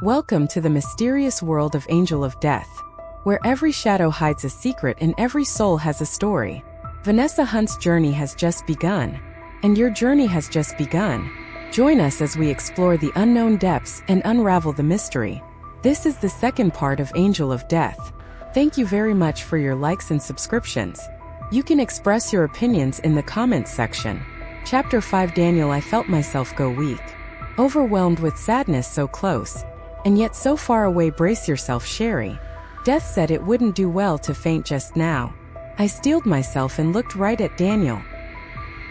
Welcome to the mysterious world of Angel of Death, where every shadow hides a secret and every soul has a story. Vanessa Hunt's journey has just begun, and your journey has just begun. Join us as we explore the unknown depths and unravel the mystery. This is the second part of Angel of Death. Thank you very much for your likes and subscriptions. You can express your opinions in the comments section. Chapter 5. Daniel. I felt myself go weak, overwhelmed with sadness, so close and yet so far away. Brace yourself, Sherry. Death said it wouldn't do well to faint just now. I steeled myself and looked right at Daniel.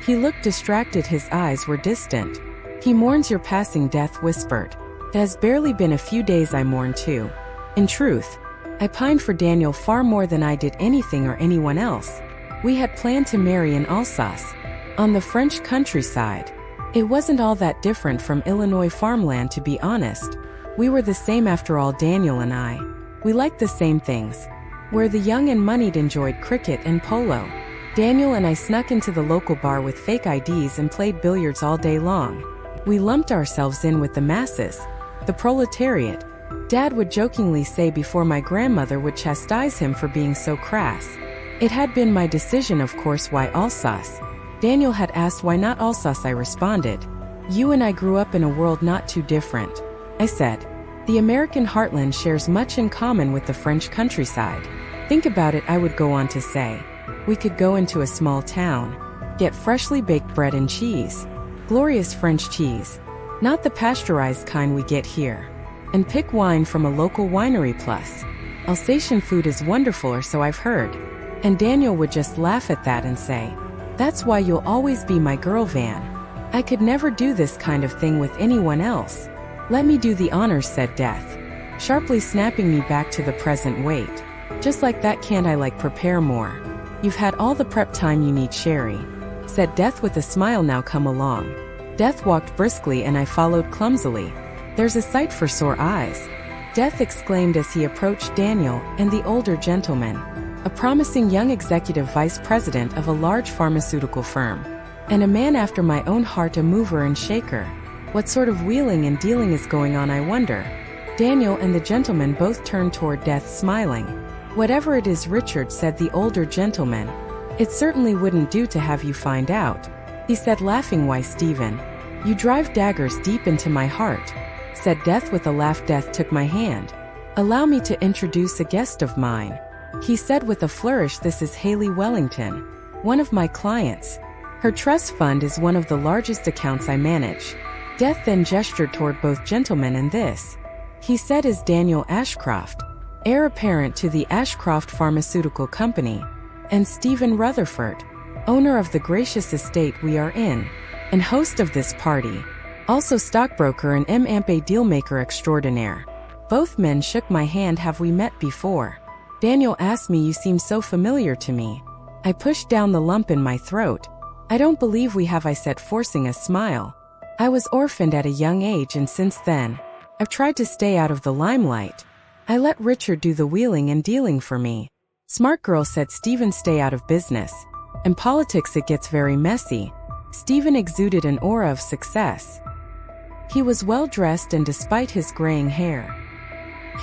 He looked distracted, his eyes were distant. He mourns your passing, Death whispered. It has barely been a few days. I mourn too. In truth, I pined for Daniel far more than I did anything or anyone else. We had planned to marry in Alsace, on the French countryside. It wasn't all that different from Illinois farmland, to be honest. We were the same after all, Daniel and I. We liked the same things. Where the young and moneyed enjoyed cricket and polo. Daniel and I snuck into the local bar with fake IDs and played billiards all day long. We lumped ourselves in with the masses, the proletariat. Dad would jokingly say before my grandmother would chastise him for being so crass. It had been my decision, of course. Why Alsace? Daniel had asked why not Alsace. I responded, you and I grew up in a world not too different. I said, the American heartland shares much in common with the French countryside. Think about it. I would go on to say, we could go into a small town, get freshly baked bread and cheese, glorious French cheese, not the pasteurized kind we get here, and pick wine from a local winery. Plus, Alsatian food is wonderful, or so I've heard. And Daniel would just laugh at that and say, that's why you'll always be my girl, Van. I could never do this kind of thing with anyone else. Let me do the honors, said Death, sharply snapping me back to the present. Wait. Just like that, can't I prepare more? You've had all the prep time you need, Sherry, said Death with a smile. Now come along. Death walked briskly and I followed clumsily. There's a sight for sore eyes, Death exclaimed as he approached Daniel and the older gentleman, a promising young executive vice president of a large pharmaceutical firm, and a man after my own heart, a mover and shaker. What sort of wheeling and dealing is going on, I wonder? Daniel and the gentleman both turned toward Death, smiling. Whatever it is, Richard, said the older gentleman. It certainly wouldn't do to have you find out, he said, laughing. Why, Stephen, you drive daggers deep into my heart, said Death with a laugh. Death took my hand. Allow me to introduce a guest of mine, he said with a flourish. This is Haley Wellington, one of my clients. Her trust fund is one of the largest accounts I manage. Death then gestured toward both gentlemen. And this, he said, is Daniel Ashcroft, heir apparent to the Ashcroft Pharmaceutical Company, and Stephen Rutherford, owner of the gracious estate we are in, and host of this party, also stockbroker and M&A dealmaker extraordinaire. Both men shook my hand. Have we met before? Daniel asked me. You seem so familiar to me. I pushed down the lump in my throat. I don't believe we have, I said, forcing a smile. I was orphaned at a young age, and since then, I've tried to stay out of the limelight. I let Richard do the wheeling and dealing for me. Smart girl, said Stephen. Stay out of business. In politics it gets very messy. Stephen exuded an aura of success. He was well dressed, and despite his graying hair,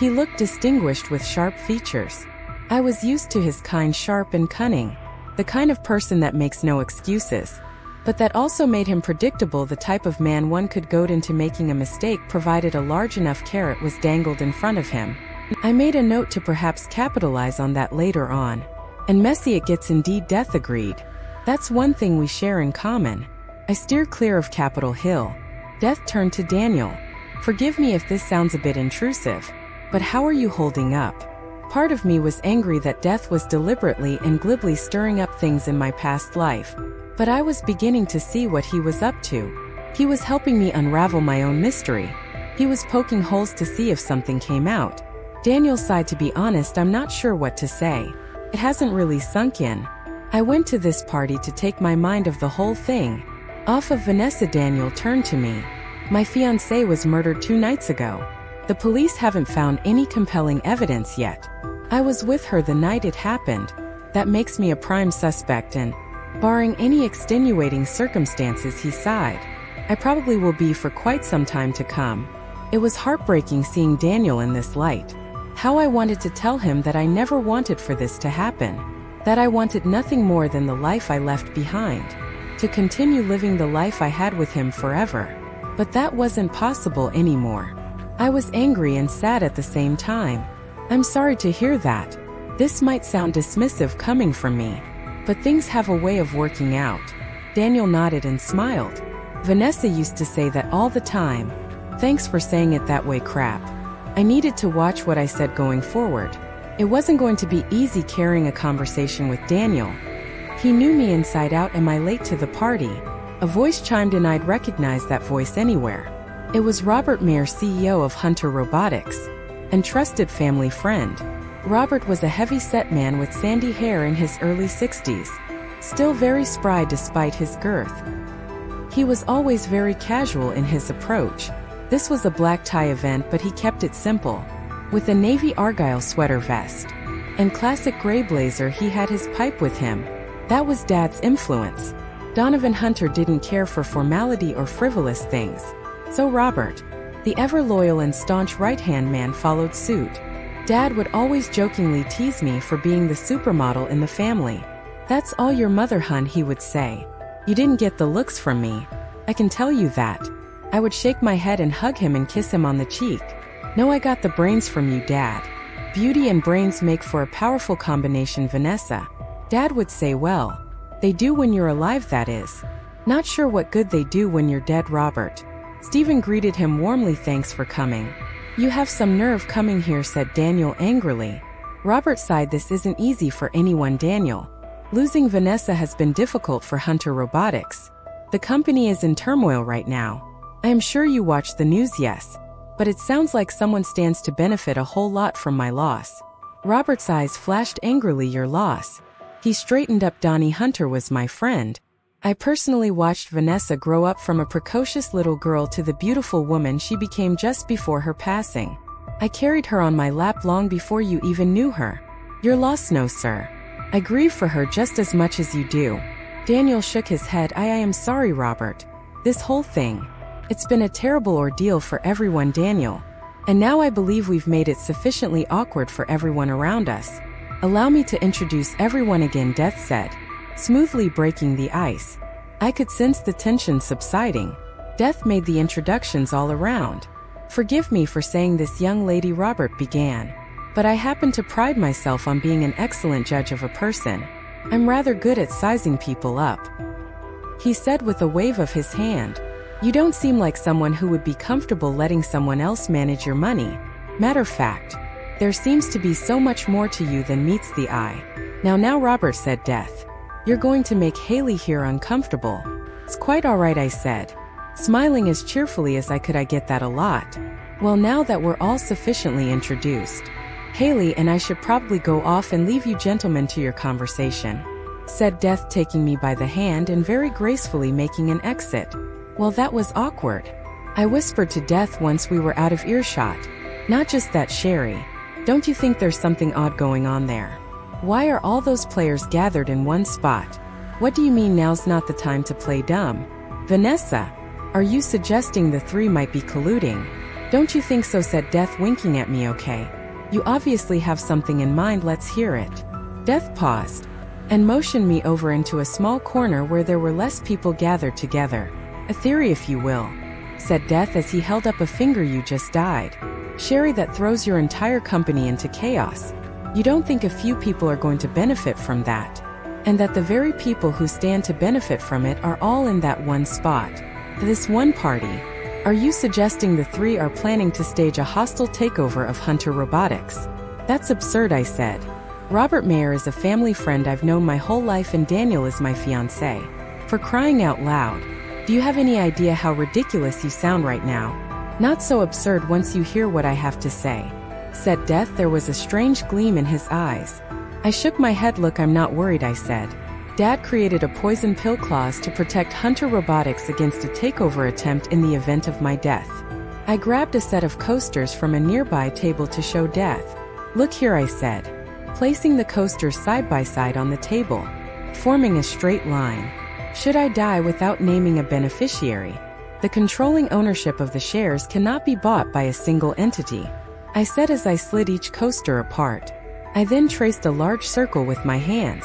he looked distinguished with sharp features. I was used to his kind, sharp and cunning, the kind of person that makes no excuses. But that also made him predictable, the type of man one could goad into making a mistake provided a large enough carrot was dangled in front of him. I made a note to perhaps capitalize on that later on. And messy it gets indeed, Death agreed. That's one thing we share in common. I steer clear of Capitol Hill. Death turned to Daniel. Forgive me if this sounds a bit intrusive, but how are you holding up? Part of me was angry that Death was deliberately and glibly stirring up things in my past life. But I was beginning to see what he was up to. He was helping me unravel my own mystery. He was poking holes to see if something came out. Daniel sighed. To be honest, I'm not sure what to say. It hasn't really sunk in. I went to this party to take my mind of the whole thing off of Vanessa. Daniel turned to me. My fiancé was murdered 2 nights ago. The police haven't found any compelling evidence yet. I was with her the night it happened. That makes me a prime suspect, and barring any extenuating circumstances, he sighed, I probably will be for quite some time to come. It was heartbreaking seeing Daniel in this light. How I wanted to tell him that I never wanted for this to happen. That I wanted nothing more than the life I left behind. To continue living the life I had with him forever. But that wasn't possible anymore. I was angry and sad at the same time. I'm sorry to hear that. This might sound dismissive coming from me. But things have a way of working out. Daniel nodded and smiled. Vanessa used to say that all the time. Thanks for saying it that way, crap. I needed to watch what I said going forward. It wasn't going to be easy carrying a conversation with Daniel. He knew me inside out. Am I late to the party? A voice chimed in. I'd recognize that voice anywhere. It was Robert Mayer, CEO of Hunter Robotics. And trusted family friend. Robert was a heavy-set man with sandy hair in his early 60s. Still very spry despite his girth. He was always very casual in his approach. This was a black tie event, but he kept it simple. With a navy argyle sweater vest and classic gray blazer, he had his pipe with him. That was Dad's influence. Donovan Hunter didn't care for formality or frivolous things. So Robert, the ever-loyal and staunch right-hand man, followed suit. Dad would always jokingly tease me for being the supermodel in the family. That's all your mother, hun, he would say. You didn't get the looks from me. I can tell you that. I would shake my head and hug him and kiss him on the cheek. No, I got the brains from you, Dad. Beauty and brains make for a powerful combination, Vanessa. Dad would say, well, they do when you're alive, that is. Not sure what good they do when you're dead, Robert. Stephen greeted him warmly. Thanks for coming. You have some nerve coming here, said Daniel angrily. Robert sighed. This isn't easy for anyone, Daniel. Losing Vanessa has been difficult for Hunter Robotics. The company is in turmoil right now. I am sure you watch the news, yes. But it sounds like someone stands to benefit a whole lot from my loss. Robert's eyes flashed angrily. Your loss? He straightened up. Donnie Hunter was my friend. I personally watched Vanessa grow up from a precocious little girl to the beautiful woman she became just before her passing. I carried her on my lap long before you even knew her. Your loss? No, sir. I grieve for her just as much as you do. Daniel shook his head. I am sorry, Robert. This whole thing. It's been a terrible ordeal for everyone, Daniel. And now I believe we've made it sufficiently awkward for everyone around us. Allow me to introduce everyone again, Death said, smoothly breaking the ice. I could sense the tension subsiding. Death made the introductions all around. Forgive me for saying this, young lady, Robert began. But I happen to pride myself on being an excellent judge of a person. I'm rather good at sizing people up. He said with a wave of his hand. You don't seem like someone who would be comfortable letting someone else manage your money. Matter of fact, there seems to be so much more to you than meets the eye. Now, Robert, said Death. You're going to make Haley here uncomfortable. It's quite all right, I said, smiling as cheerfully as I could. I get that a lot. Well, now that we're all sufficiently introduced, Haley and I should probably go off and leave you gentlemen to your conversation, said Death, taking me by the hand and very gracefully making an exit. Well, that was awkward. I whispered to Death once we were out of earshot. Not just that, Sherry. Don't you think there's something odd going on there? Why are all those players gathered in one spot? What do you mean now's not the time to play dumb? Vanessa, are you suggesting the three might be colluding? Don't you think so, said Death, winking at me. Okay. You obviously have something in mind, let's hear it. Death paused and motioned me over into a small corner where there were less people gathered together. A theory, if you will, said Death as he held up a finger. You just died. Sherry, that throws your entire company into chaos. You don't think a few people are going to benefit from that? And that the very people who stand to benefit from it are all in that one spot, this one party? Are you suggesting the three are planning to stage a hostile takeover of Hunter Robotics? That's absurd, I said. Robert Mayer is a family friend I've known my whole life, and Daniel is my fiancé. For crying out loud. Do you have any idea how ridiculous you sound right now? Not so absurd once you hear what I have to say, said Death. There was a strange gleam in his eyes. I shook my head. Look, I'm not worried, I said. Dad created a poison pill clause to protect Hunter Robotics against a takeover attempt in the event of my death. I grabbed a set of coasters from a nearby table to show Death. Look here, I said, placing the coasters side by side on the table, forming a straight line. Should I die without naming a beneficiary? The controlling ownership of the shares cannot be bought by a single entity, I said as I slid each coaster apart. I then traced a large circle with my hands.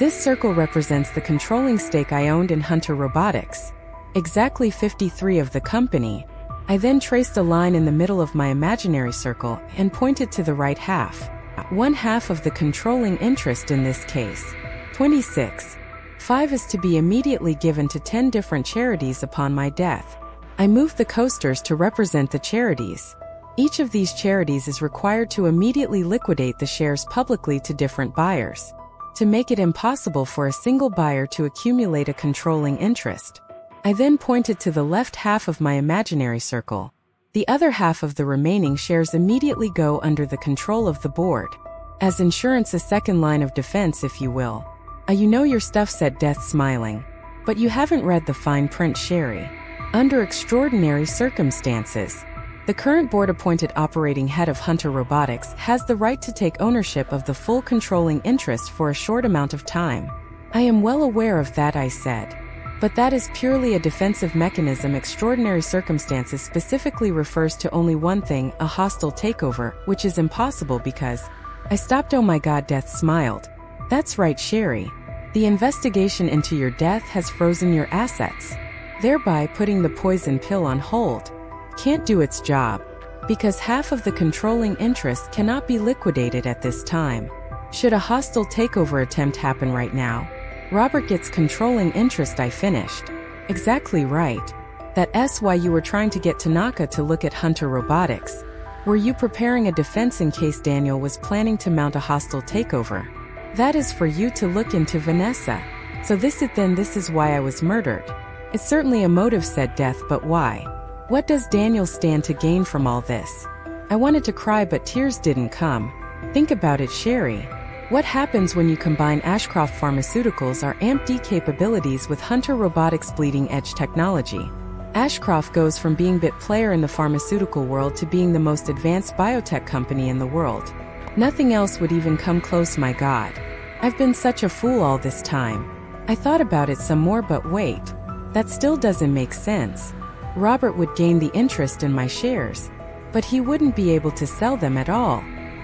This circle represents the controlling stake I owned in Hunter Robotics, exactly 53 of the company. I then traced a line in the middle of my imaginary circle and pointed to the right half. One half of the controlling interest in this case, 26. 5 is to be immediately given to 10 different charities upon my death. I moved the coasters to represent the charities. Each of these charities is required to immediately liquidate the shares publicly to different buyers, to make it impossible for a single buyer to accumulate a controlling interest. I then pointed to the left half of my imaginary circle. The other half of the remaining shares immediately go under the control of the board. As insurance, a second line of defense, if you will. You know your stuff, said Death, smiling. But you haven't read the fine print, Sherry. Under extraordinary circumstances, the current board-appointed operating head of Hunter Robotics has the right to take ownership of the full controlling interest for a short amount of time. I am well aware of that, I said. But that is purely a defensive mechanism. Extraordinary circumstances specifically refers to only one thing, a hostile takeover, which is impossible because... I stopped. Oh my God, Death smiled. That's right, Sherry. The investigation into your death has frozen your assets, thereby putting the poison pill on hold. Can't do its job, because half of the controlling interest cannot be liquidated at this time. Should a hostile takeover attempt happen right now, Robert gets controlling interest, I finished. Exactly right. That's why you were trying to get Tanaka to look at Hunter Robotics. Were you preparing a defense in case Daniel was planning to mount a hostile takeover? That is for you to look into, Vanessa. So this is why I was murdered. It's certainly a motive, said Death, but why? What does Daniel stand to gain from all this? I wanted to cry, but tears didn't come. Think about it, Sherry. What happens when you combine Ashcroft Pharmaceuticals' AMP-D capabilities with Hunter Robotics' bleeding-edge technology? Ashcroft goes from being bit player in the pharmaceutical world to being the most advanced biotech company in the world. Nothing else would even come close, my God. I've been such a fool all this time. I thought about it some more, but wait. That still doesn't make sense. Robert would gain the interest in my shares, but he wouldn't be able to sell them at all.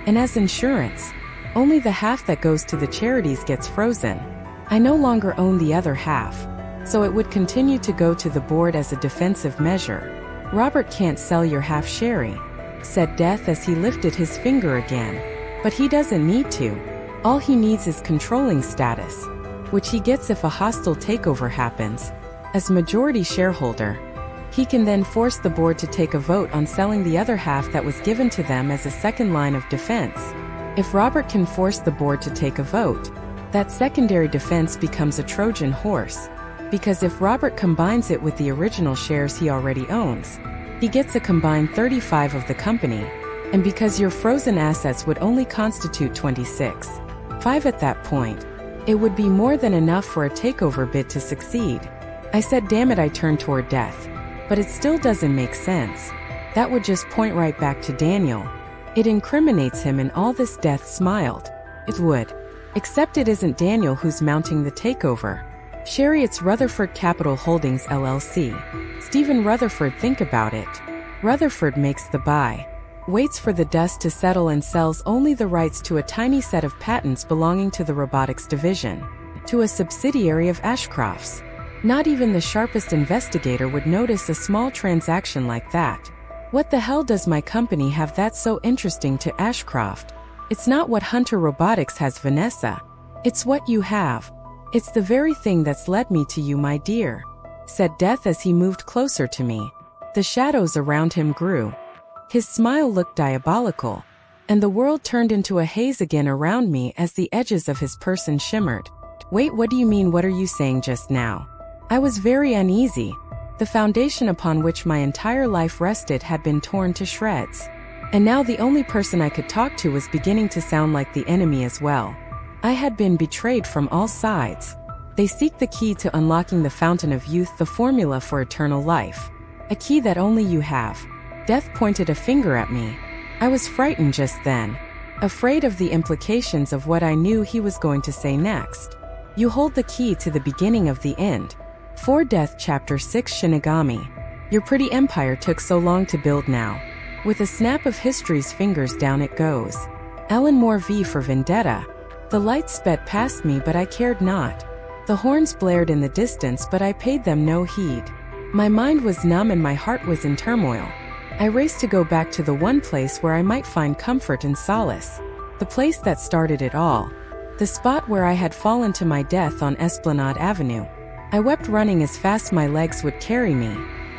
And as insurance, only the half that goes to the charities gets frozen. I no longer own the other half, so it would continue to go to the board as a defensive measure. Robert can't sell your half, Sherry, said Death as he lifted his finger again. But he doesn't need to. All he needs is controlling status, which he gets if a hostile takeover happens. As majority shareholder, he can then force the board to take a vote on selling the other half that was given to them as a second line of defense. If Robert can force the board to take a vote, that secondary defense becomes a Trojan horse, because if Robert combines it with the original shares he already owns, he gets a combined 35 of the company, and because your frozen assets would only constitute 26.5 at that point, it would be more than enough for a takeover bid to succeed. I said, damn it, I turned toward Death. But it still doesn't make sense. That would just point right back to Daniel. It incriminates him in all this. Death smiled. It would. Except it isn't Daniel who's mounting the takeover. Sherry, it's Rutherford Capital Holdings LLC. Stephen Rutherford, think about it. Rutherford makes the buy, waits for the dust to settle, and sells only the rights to a tiny set of patents belonging to the robotics division, to a subsidiary of Ashcroft's. Not even the sharpest investigator would notice a small transaction like that. What the hell does my company have that's so interesting to Ashcroft? It's not what Hunter Robotics has, Vanessa. It's what you have. It's the very thing that's led me to you, my dear, said Death as he moved closer to me. The shadows around him grew. His smile looked diabolical, and the world turned into a haze again around me as the edges of his person shimmered. Wait, what do you mean? What are you saying just now? I was very uneasy. The foundation upon which my entire life rested had been torn to shreds. And now the only person I could talk to was beginning to sound like the enemy as well. I had been betrayed from all sides. They seek the key to unlocking the fountain of youth, the formula for eternal life. A key that only you have. Death pointed a finger at me. I was frightened just then, afraid of the implications of what I knew he was going to say next. You hold the key to the beginning of the end. For Death, Chapter 6, Shinigami. Your pretty empire took so long to build now. With a snap of history's fingers down it goes. Alan Moore V for Vendetta. The lights sped past me but I cared not. The horns blared in the distance but I paid them no heed. My mind was numb and my heart was in turmoil. I raced to go back to the one place where I might find comfort and solace. The place that started it all. The spot where I had fallen to my death on Esplanade Avenue. I wept running as fast my legs would carry me.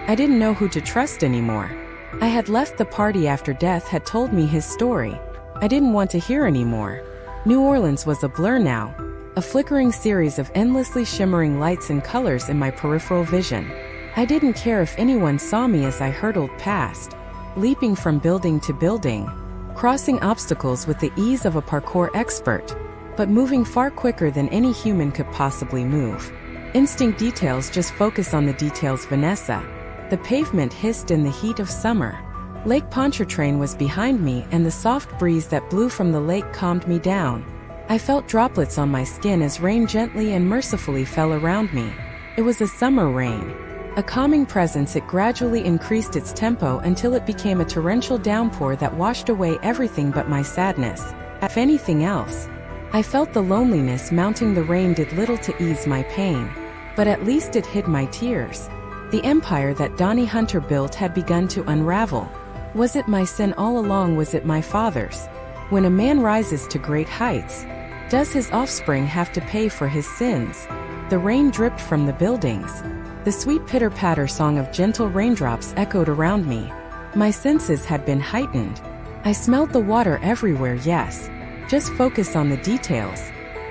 I didn't know who to trust anymore. I had left the party after Death had told me his story. I didn't want to hear anymore. New Orleans was a blur now. A flickering series of endlessly shimmering lights and colors in my peripheral vision. I didn't care if anyone saw me as I hurtled past, leaping from building to building, crossing obstacles with the ease of a parkour expert, but moving far quicker than any human could possibly move. Instinct details just focus on the details, Vanessa. The pavement hissed in the heat of summer. Lake Pontchartrain was behind me and the soft breeze that blew from the lake calmed me down. I felt droplets on my skin as rain gently and mercifully fell around me. It was a summer rain. A calming presence, it gradually increased its tempo until it became a torrential downpour that washed away everything but my sadness. If anything else, I felt the loneliness mounting. The rain did little to ease my pain, but at least it hid my tears. The empire that Donnie Hunter built had begun to unravel. Was it my sin all along? Was it my father's? When a man rises to great heights, does his offspring have to pay for his sins? The rain dripped from the buildings. The sweet pitter-patter song of gentle raindrops echoed around me. My senses had been heightened. I smelled the water everywhere, yes. Just focus on the details.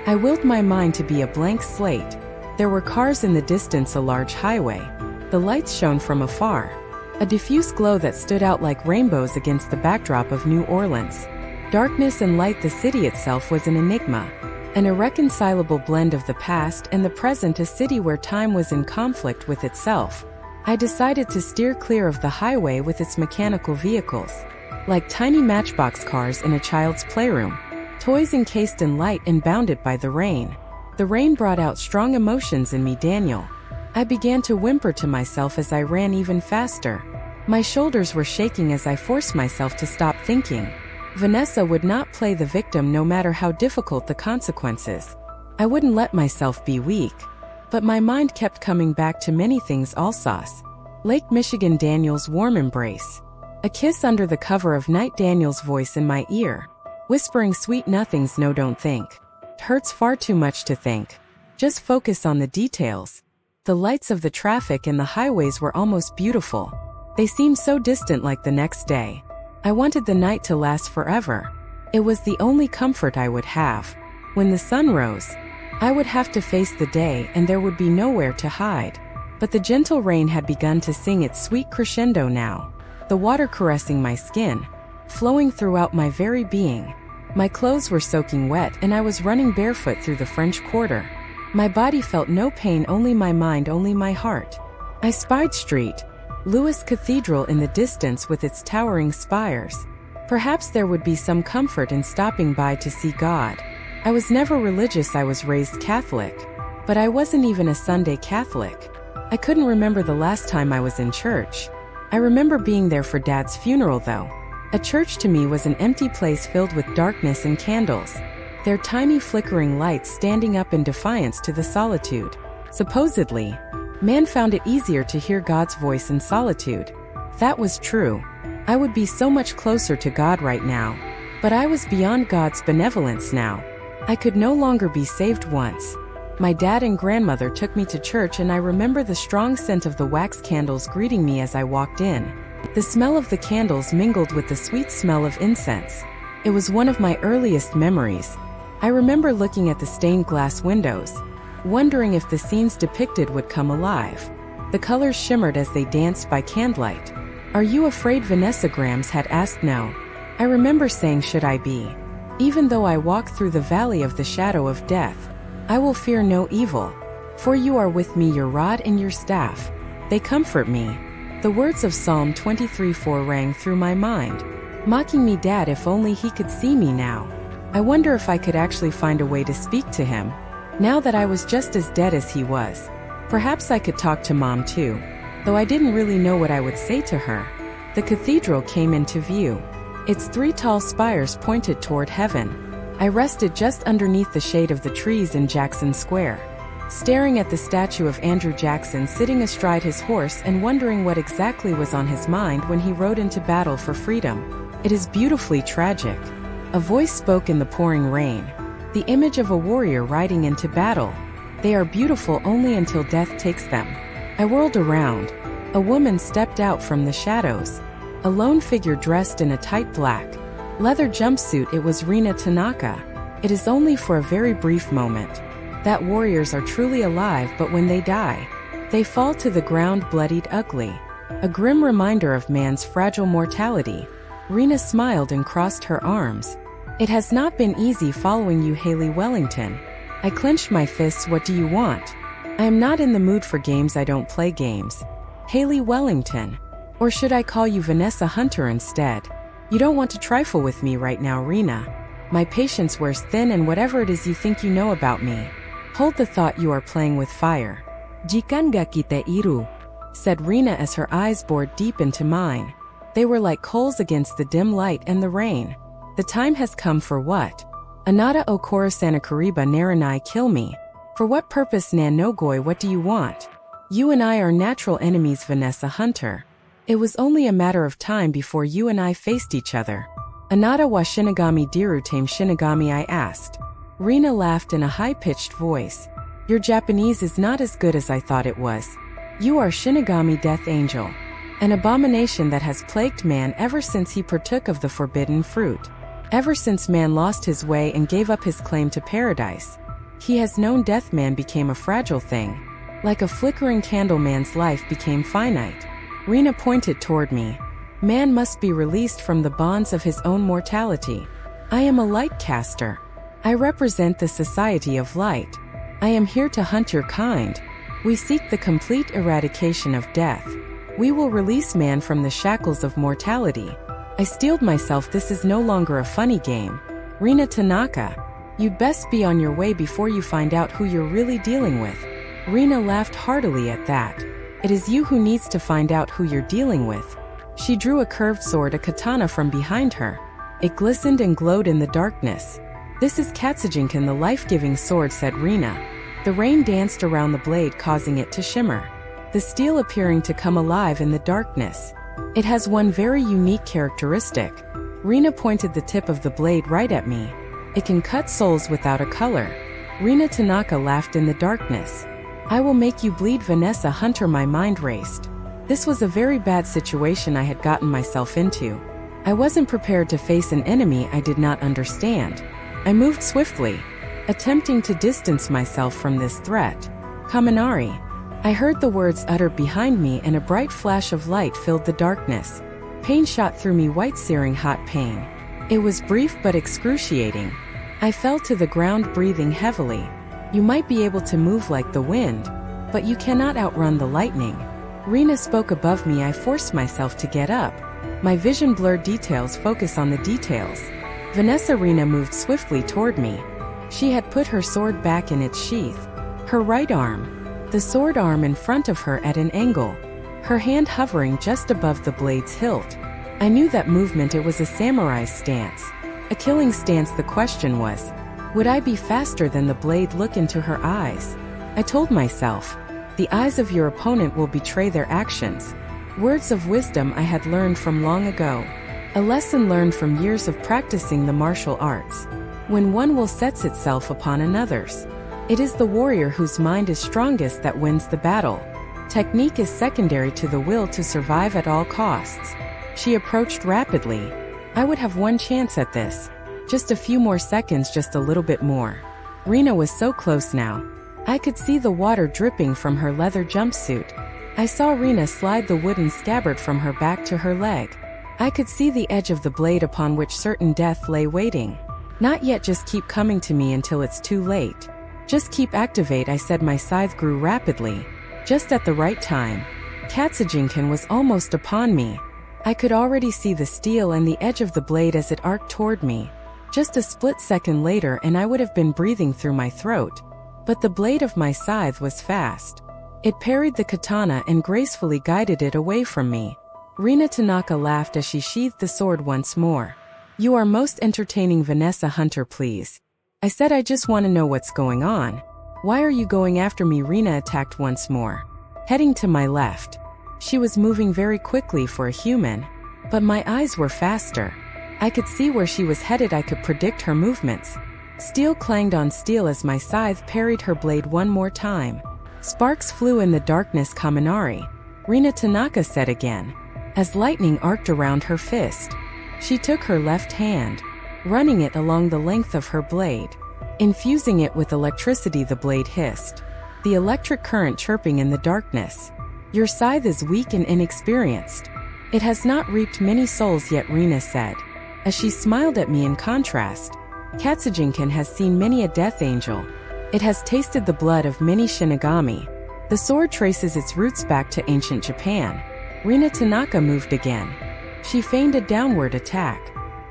I willed my mind to be a blank slate. There were cars in the distance, a large highway. The lights shone from afar. A diffuse glow that stood out like rainbows against the backdrop of New Orleans. Darkness and light, the city itself was an enigma. An irreconcilable blend of the past and the present, a city where time was in conflict with itself. I decided to steer clear of the highway with its mechanical vehicles. Like tiny matchbox cars in a child's playroom. Toys encased in light and bounded by the rain. The rain brought out strong emotions in me, Daniel. I began to whimper to myself as I ran even faster. My shoulders were shaking as I forced myself to stop thinking. Vanessa would not play the victim no matter how difficult the consequences. I wouldn't let myself be weak. But my mind kept coming back to many things: Alsace, Lake Michigan, Daniel's warm embrace, a kiss under the cover of night, Daniel's voice in my ear, whispering sweet nothings. No, don't think. It hurts far too much to think. Just focus on the details. The lights of the traffic and the highways were almost beautiful. They seemed so distant, like the next day. I wanted the night to last forever. It was the only comfort I would have. When the sun rose, I would have to face the day and there would be nowhere to hide. But the gentle rain had begun to sing its sweet crescendo now. The water caressing my skin, flowing throughout my very being. My clothes were soaking wet and I was running barefoot through the French Quarter. My body felt no pain, only my mind, only my heart. I spied St. Louis Cathedral in the distance with its towering spires. Perhaps there would be some comfort in stopping by to see God. I was never religious, I was raised Catholic. But I wasn't even a Sunday Catholic. I couldn't remember the last time I was in church. I remember being there for Dad's funeral though. A church to me was an empty place filled with darkness and candles. Their tiny flickering lights standing up in defiance to the solitude. Supposedly, man found it easier to hear God's voice in solitude. That was true. I would be so much closer to God right now. But I was beyond God's benevolence now. I could no longer be saved once. My dad and grandmother took me to church and I remember the strong scent of the wax candles greeting me as I walked in. The smell of the candles mingled with the sweet smell of incense. It was one of my earliest memories. I remember looking at the stained glass windows, wondering if the scenes depicted would come alive. The colors shimmered as they danced by candlelight. "Are you afraid?" Vanessa Grams had asked. No. I remember saying, "Should I be? Even though I walk through the valley of the shadow of death, I will fear no evil. For you are with me, your rod and your staff. They comfort me." The words of Psalm 23:4 rang through my mind. Mocking me, Dad, if only he could see me now. I wonder if I could actually find a way to speak to him, now that I was just as dead as he was. Perhaps I could talk to Mom too. though I didn't really know what I would say to her. The cathedral came into view. Its 3 tall spires pointed toward heaven. I rested just underneath the shade of the trees in Jackson Square, staring at the statue of Andrew Jackson sitting astride his horse and wondering what exactly was on his mind when he rode into battle for freedom. It is beautifully tragic. A voice spoke in the pouring rain. The image of a warrior riding into battle. They are beautiful only until death takes them. I whirled around. A woman stepped out from the shadows. A lone figure dressed in a tight black leather jumpsuit. It was Rina Tanaka. It is only for a very brief moment that warriors are truly alive, but when they die, they fall to the ground bloodied ugly. A grim reminder of man's fragile mortality. Rina smiled and crossed her arms. It has not been easy following you, Haley Wellington. I clenched my fists. What do you want? I am not in the mood for games. I don't play games. Haley Wellington. Or should I call you Vanessa Hunter instead? You don't want to trifle with me right now, Rina. My patience wears thin, and whatever it is you think you know about me, hold the thought. You are playing with fire. Jikan ga kita iru, said Rina as her eyes bored deep into mine. They were like coals against the dim light and the rain. The time has come for what? Anata okora sanakariba naranai, kill me. For what purpose, Nanogoi? What do you want? You and I are natural enemies, Vanessa Hunter. It was only a matter of time before you and I faced each other. Anata wa shinigami diru tame shinigami, I asked. Rina laughed in a high-pitched voice. Your Japanese is not as good as I thought it was. You are Shinigami, death angel. An abomination that has plagued man ever since he partook of the forbidden fruit. Ever since man lost his way and gave up his claim to paradise. He has known death. Man became a fragile thing. Like a flickering candle, man's life became finite. Rina pointed toward me. Man must be released from the bonds of his own mortality. I am a light caster. I represent the society of light. I am here to hunt your kind. We seek the complete eradication of death. We will release man from the shackles of mortality. I steeled myself. This is no longer a funny game. Rina Tanaka, you'd best be on your way before you find out who you're really dealing with. Rina laughed heartily at that. It is you who needs to find out who you're dealing with. She drew a curved sword, a katana, from behind her. It glistened and glowed in the darkness. This is Katsujinkan, the life-giving sword, said Rina. The rain danced around the blade, causing it to shimmer, the steel appearing to come alive in the darkness. It has one very unique characteristic. Rina pointed the tip of the blade right at me. It can cut souls without a color. Rina Tanaka laughed in the darkness. I will make you bleed, Vanessa Hunter. My mind raced. This was a very bad situation I had gotten myself into. I wasn't prepared to face an enemy I did not understand. I moved swiftly, attempting to distance myself from this threat. Kaminari. I heard the words uttered behind me, and a bright flash of light filled the darkness. Pain shot through me, white searing hot pain. It was brief but excruciating. I fell to the ground, breathing heavily. You might be able to move like the wind, but you cannot outrun the lightning. Rina spoke above me. I forced myself to get up. My vision blurred. Details, focus on the details. Vanessa. Rina moved swiftly toward me. She had put her sword back in its sheath. Her right arm, the sword arm in front of her at an angle, her hand hovering just above the blade's hilt. I knew that movement. It was a samurai's stance, a killing stance. The question was, would I be faster than the blade? Look into her eyes. I told myself, the eyes of your opponent will betray their actions. Words of wisdom I had learned from long ago. A lesson learned from years of practicing the martial arts. When one will sets itself upon another's, it is the warrior whose mind is strongest that wins the battle. Technique is secondary to the will to survive at all costs. She approached rapidly. I would have one chance at this. Just a few more seconds, just a little bit more. Rina was so close now. I could see the water dripping from her leather jumpsuit. I saw Rina slide the wooden scabbard from her back to her leg. I could see the edge of the blade upon which certain death lay waiting. Not yet, just keep coming to me until it's too late. Just keep activate, I said. My scythe grew rapidly. Just at the right time, Katsujinkan was almost upon me. I could already see the steel and the edge of the blade as it arced toward me. Just a split second later and I would have been breathing through my throat. But the blade of my scythe was fast. It parried the katana and gracefully guided it away from me. Rina Tanaka laughed as she sheathed the sword once more. "You are most entertaining, Vanessa Hunter, please." I said, "I just want to know what's going on." "Why are you going after me?" Rina attacked once more, heading to my left. She was moving very quickly for a human, but my eyes were faster. I could see where she was headed. I could predict her movements. Steel clanged on steel as my scythe parried her blade one more time. Sparks flew in the darkness. "Kaminari," Rina Tanaka said again, as lightning arced around her fist. She took her left hand, running it along the length of her blade, infusing it with electricity. The blade hissed, the electric current chirping in the darkness. "Your scythe is weak and inexperienced. It has not reaped many souls yet," Rina said, as she smiled at me. In contrast, Katsujinkan has seen many a death angel. It has tasted the blood of many shinigami. The sword traces its roots back to ancient Japan. Rina Tanaka moved again. She feigned a downward attack,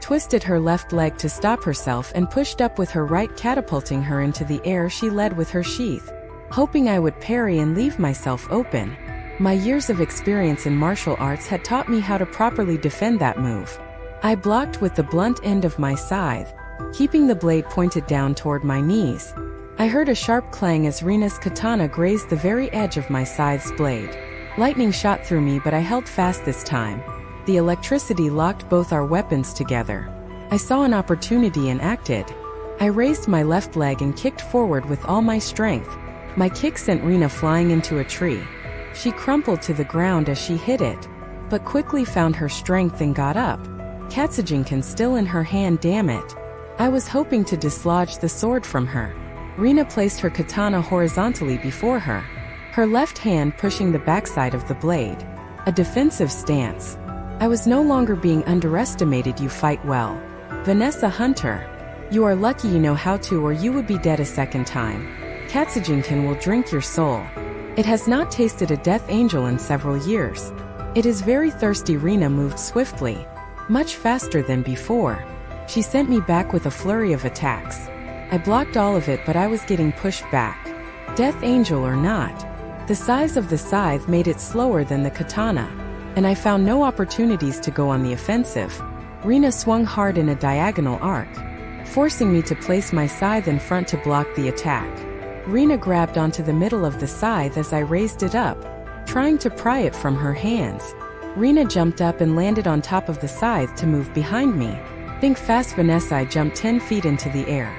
twisted her left leg to stop herself, and pushed up with her right, catapulting her into the air. She led with her sheath, hoping I would parry and leave myself open. My years of experience in martial arts had taught me how to properly defend that move. I blocked with the blunt end of my scythe, keeping the blade pointed down toward my knees. I heard a sharp clang as Rina's katana grazed the very edge of my scythe's blade. Lightning shot through me, but I held fast this time. The electricity locked both our weapons together. I saw an opportunity and acted. I raised my left leg and kicked forward with all my strength. My kick sent Rina flying into a tree. She crumpled to the ground as she hit it, but quickly found her strength and got up. Katsujinkan still in her hand. "Damn it. I was hoping to dislodge the sword from her." Rina placed her katana horizontally before her, her left hand pushing the backside of the blade. A defensive stance. I was no longer being underestimated. "You fight well, Vanessa Hunter. You are lucky you know how to, or you would be dead a second time. Katsujinkan will drink your soul. It has not tasted a death angel in several years. It is very thirsty." Rina moved swiftly, much faster than before. She sent me back with a flurry of attacks. I blocked all of it, but I was getting pushed back. Death angel or not, the size of the scythe made it slower than the katana, and I found no opportunities to go on the offensive. Rina swung hard in a diagonal arc, forcing me to place my scythe in front to block the attack. Rina grabbed onto the middle of the scythe as I raised it up, trying to pry it from her hands. Rina jumped up and landed on top of the scythe to move behind me. "Think fast, Vanessa." I jumped 10 feet into the air.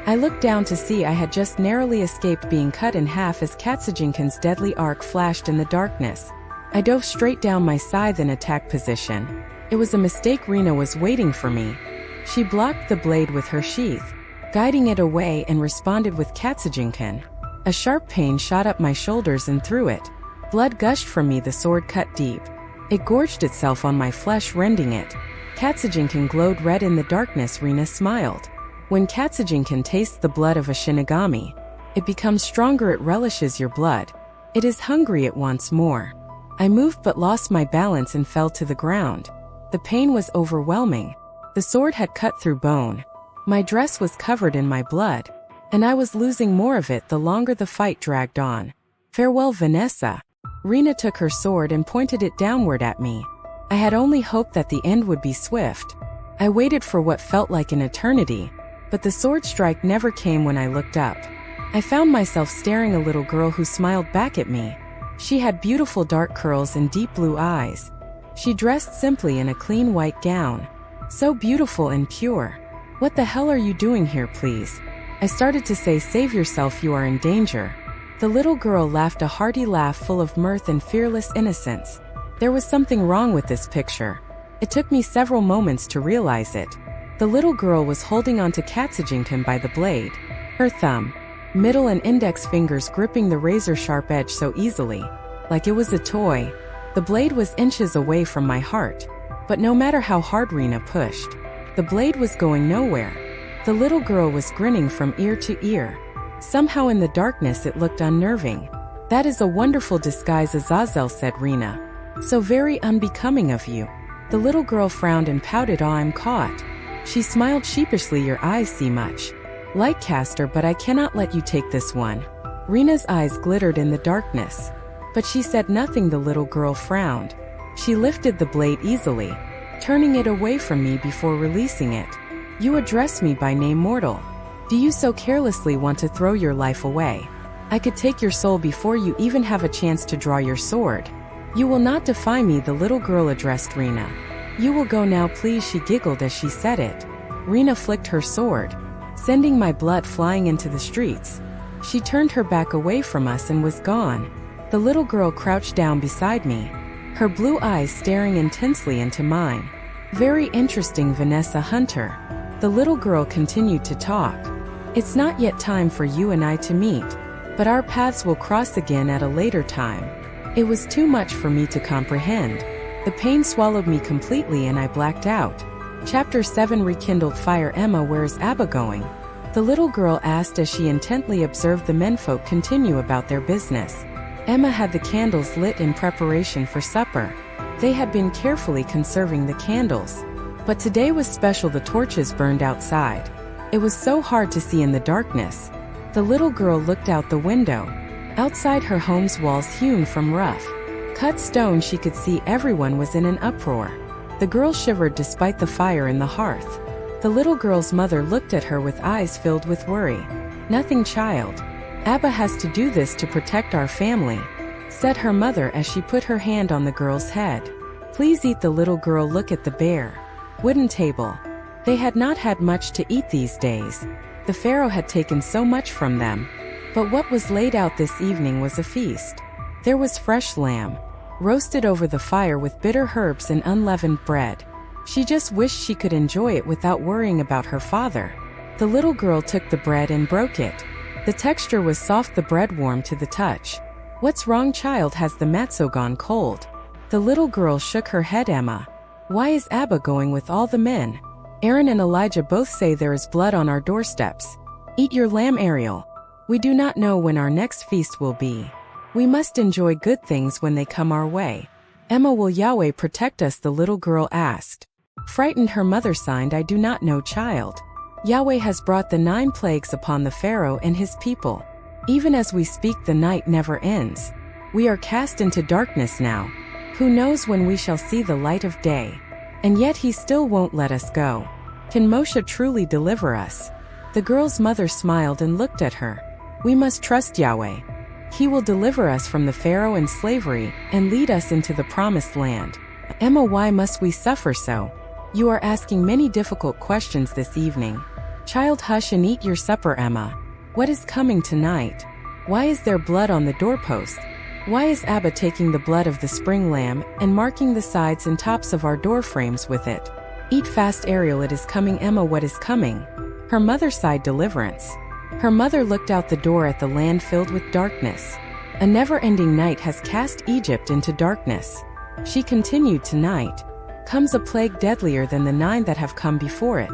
I looked down to see I had just narrowly escaped being cut in half as Katsujinkan's deadly arc flashed in the darkness. I dove straight down my scythe in attack position. It was a mistake. Rina was waiting for me. She blocked the blade with her sheath, guiding it away, and responded with Katsujinkan. A sharp pain shot up my shoulders and through it. Blood gushed from me. The sword cut deep. It gorged itself on my flesh, rending it. Katsujinkan glowed red in the darkness. Rina smiled. When Katsujinkan tastes the blood of a shinigami, it becomes stronger. It relishes your blood. It is hungry. It wants more. I moved but lost my balance and fell to the ground. The pain was overwhelming. The sword had cut through bone. My dress was covered in my blood, and I was losing more of it the longer the fight dragged on. "Farewell, Vanessa." Rina took her sword and pointed it downward at me. I had only hoped that the end would be swift. I waited for what felt like an eternity, but the sword strike never came. When I looked up, I found myself staring at a little girl who smiled back at me. She had beautiful dark curls and deep blue eyes. She dressed simply in a clean white gown, so beautiful and pure. "What the hell are you doing here, please?" I started to say. "Save yourself, you are in danger." The little girl laughed, a hearty laugh full of mirth and fearless innocence. There was something wrong with this picture. It took me several moments to realize it. The little girl was holding onto Katsujinkan by the blade, her thumb, middle and index fingers gripping the razor-sharp edge so easily, like it was a toy. The blade was inches away from my heart, but no matter how hard Rina pushed, the blade was going nowhere. The little girl was grinning from ear to ear. Somehow in the darkness it looked unnerving. "That is a wonderful disguise, Azazel," said Rina. "So very unbecoming of you." The little girl frowned and pouted. "Oh, I'm caught." She smiled sheepishly. "Your eyes see much like Castor, but I cannot let you take this one." Rina's eyes glittered in the darkness. But she said nothing. The little girl frowned. She lifted the blade easily, turning it away from me before releasing it. You address me by name, mortal. Do you so carelessly want to throw your life away? I could take your soul before you even have a chance to draw your sword. You will not defy me, the little girl addressed Rena. You will go now, please, she giggled as she said it. Rena flicked her sword, sending my blood flying into the streets. She turned her back away from us and was gone. The little girl crouched down beside me, her blue eyes staring intensely into mine. Very interesting, Vanessa Hunter. The little girl continued to talk. It's not yet time for you and I to meet, but our paths will cross again at a later time. It was too much for me to comprehend. The pain swallowed me completely and I blacked out. Chapter 7 Rekindled fire. Emma, where's Abba going? The little girl asked as she intently observed the menfolk continue about their business. Emma had the candles lit in preparation for supper. They had been carefully conserving the candles. But today was special. The torches burned outside. It was so hard to see in the darkness. The little girl looked out the window. Outside her home's walls, hewn from rough cut stone, she could see everyone was in an uproar. The girl shivered despite the fire in the hearth. The little girl's mother looked at her with eyes filled with worry. Nothing, child. Abba has to do this to protect our family, said her mother as she put her hand on the girl's head. Please eat. The little girl looked at the bare wooden table. They had not had much to eat these days. The pharaoh had taken so much from them. But what was laid out this evening was a feast. There was fresh lamb, roasted over the fire with bitter herbs and unleavened bread. She just wished she could enjoy it without worrying about her father. The little girl took the bread and broke it. The texture was soft, the bread warm to the touch. What's wrong, child? Has the matzo gone cold? The little girl shook her head. Emma, why is Abba going with all the men? Aaron and Elijah both say there is blood on our doorsteps. Eat your lamb, Ariel. We do not know when our next feast will be. We must enjoy good things when they come our way. Emma, will Yahweh protect us? The little girl asked. Frightened, her mother signed. I do not know, child. Yahweh has brought the 9 plagues upon the Pharaoh and his people. Even as we speak, the night never ends. We are cast into darkness now. Who knows when we shall see the light of day? And yet he still won't let us go. Can Moshe truly deliver us? The girl's mother smiled and looked at her. We must trust Yahweh. He will deliver us from the Pharaoh and slavery and lead us into the promised land. Emma, why must we suffer so? You are asking many difficult questions this evening. Child, hush and eat your supper. Emma, what is coming tonight? Why is there blood on the doorpost? Why is Abba taking the blood of the spring lamb and marking the sides and tops of our door frames with it? Eat fast, Ariel, it is coming. Emma, what is coming? Her mother sighed. Deliverance. Her mother looked out the door at the land filled with darkness. A never-ending night has cast Egypt into darkness. She continued, tonight comes a plague deadlier than the 9 that have come before it.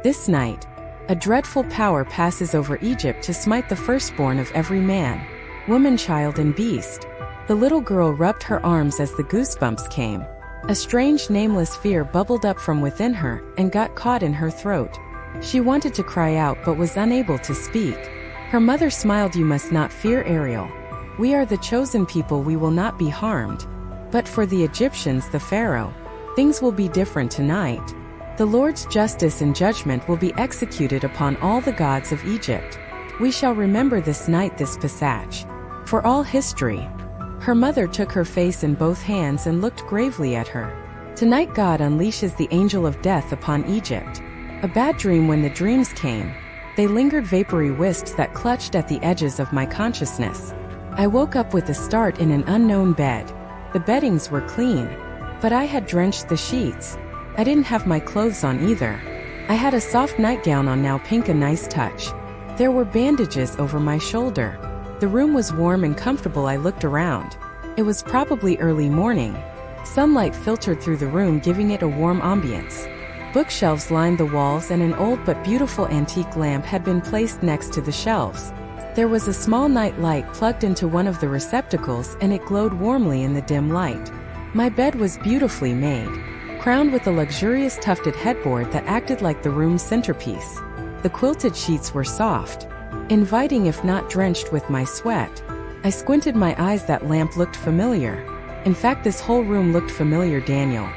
This night, a dreadful power passes over Egypt to smite the firstborn of every man, woman, child, and beast. The little girl rubbed her arms as the goosebumps came. A strange, nameless fear bubbled up from within her and got caught in her throat. She wanted to cry out but was unable to speak. Her mother smiled. You must not fear, Ariel. We are the chosen people. We will not be harmed. But for the Egyptians, the Pharaoh, things will be different tonight. The Lord's justice and judgment will be executed upon all the gods of Egypt. We shall remember this night, this passage, for all history. Her mother took her face in both hands and looked gravely at her. Tonight God unleashes the angel of death upon Egypt. A bad dream. When the dreams came, they lingered, vapory wisps that clutched at the edges of my consciousness. I woke up with a start in an unknown bed. The beddings were clean, but I had drenched the sheets. I didn't have my clothes on either. I had a soft nightgown on, now pink, a nice touch. There were bandages over my shoulder. The room was warm and comfortable. I looked around. It was probably early morning. Sunlight filtered through the room, giving it a warm ambiance. Bookshelves lined the walls and an old but beautiful antique lamp had been placed next to the shelves. There was a small night light plugged into one of the receptacles and it glowed warmly in the dim light. My bed was beautifully made, crowned with a luxurious tufted headboard that acted like the room's centerpiece. The quilted sheets were soft, inviting if not drenched with my sweat. I squinted my eyes. That lamp looked familiar. In fact, this whole room looked familiar. Daniel.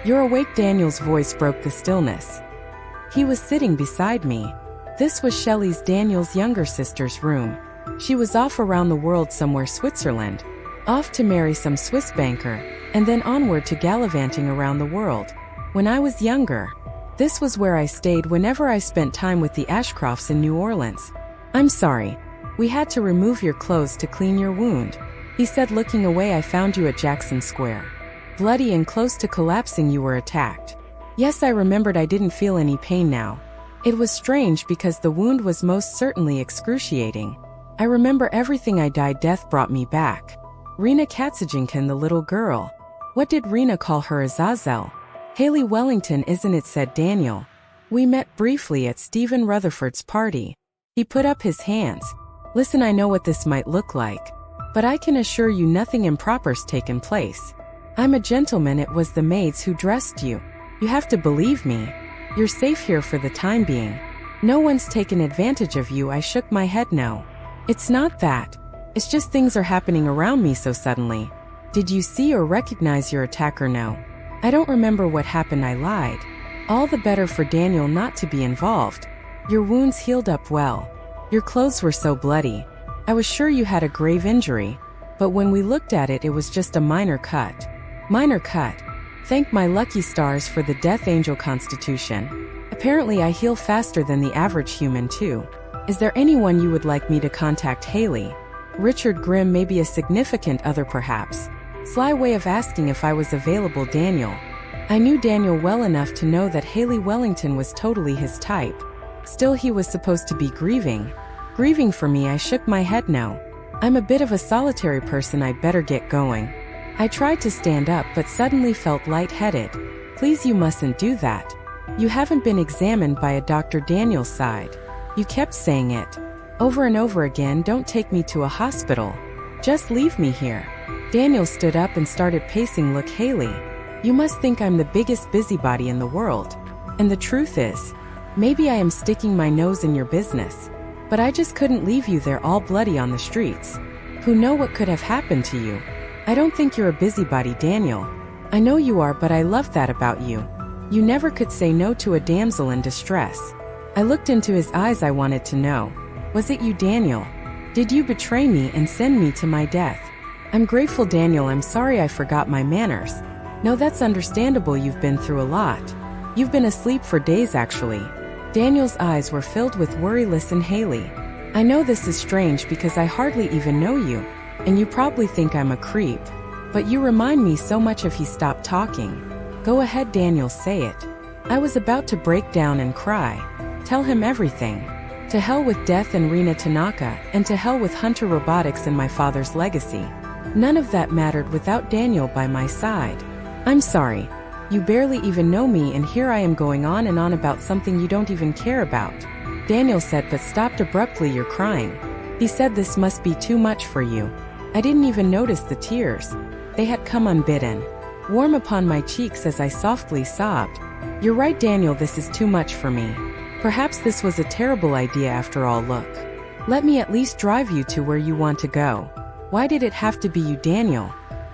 You're awake. Daniel's voice broke the stillness. He was sitting beside me. This was Shelley's, Daniel's younger sister's, room. She was off around the world somewhere, Switzerland. Off to marry some Swiss banker, and then onward to gallivanting around the world. When I was younger, this was where I stayed whenever I spent time with the Ashcrofts in New Orleans. I'm sorry. We had to remove your clothes to clean your wound, he said, looking away. I found you at Jackson Square. Bloody and close to collapsing. You were attacked. Yes, I remembered. I didn't feel any pain now. It was strange because the wound was most certainly excruciating. I remember everything. I died. Death brought me back. Rena Katzenjinkin, the little girl. What did Rena call her? Azazel. Haley Wellington, isn't it? Said Daniel. We met briefly at Stephen Rutherford's party. He put up his hands. Listen, I know what this might look like, but I can assure you nothing improper's taken place. I'm a gentleman. It was the maids who dressed you. You have to believe me. You're safe here for the time being. No one's taken advantage of you. I shook my head. No. It's not that. It's just things are happening around me so suddenly. Did you see or recognize your attacker? No. I don't remember what happened. I lied. All the better for Daniel not to be involved. Your wounds healed up well. Your clothes were so bloody. I was sure you had a grave injury, but when we looked at it, it was just a minor cut. Minor cut. Thank my lucky stars for the Death Angel constitution. Apparently I heal faster than the average human too. Is there anyone you would like me to contact? Haley. Richard Grimm, maybe a significant other perhaps. Sly way of asking if I was available. Daniel. I knew Daniel well enough to know that Haley Wellington was totally his type. Still, he was supposed to be grieving. Grieving for me? I shook my head. No. I'm a bit of a solitary person. I'd better get going. I tried to stand up but suddenly felt lightheaded. Please, you mustn't do that. You haven't been examined by a doctor. Daniel sighed. You kept saying it over and over again. Don't take me to a hospital. Just leave me here. Daniel stood up and started pacing. Look, Haley. You must think I'm the biggest busybody in the world. And the truth is, maybe I am sticking my nose in your business. But I just couldn't leave you there all bloody on the streets. Who knows what could have happened to you? I don't think you're a busybody, Daniel. I know you are, but I love that about you. You never could say no to a damsel in distress. I looked into his eyes. I wanted to know. Was it you, Daniel? Did you betray me and send me to my death? I'm grateful, Daniel. I'm sorry I forgot my manners. No, that's understandable. You've been through a lot. You've been asleep for days, actually. Daniel's eyes were filled with worry. Listen, Haley. I know this is strange because I hardly even know you, and you probably think I'm a creep. But you remind me so much of. He stopped talking. Go ahead, Daniel, say it. I was about to break down and cry. Tell him everything. To hell with death and Rena Tanaka, and to hell with Hunter Robotics and my father's legacy. None of that mattered without Daniel by my side. I'm sorry. You barely even know me, and here I am going on and on about something you don't even care about. Daniel said, but stopped abruptly. You're crying. He said, this must be too much for you. I didn't even notice the tears. They had come unbidden, warm upon my cheeks as I softly sobbed. You're right, Daniel, this is too much for me. Perhaps this was a terrible idea after all. Look. Let me at least drive you to where you want to go. Why did it have to be you, Daniel?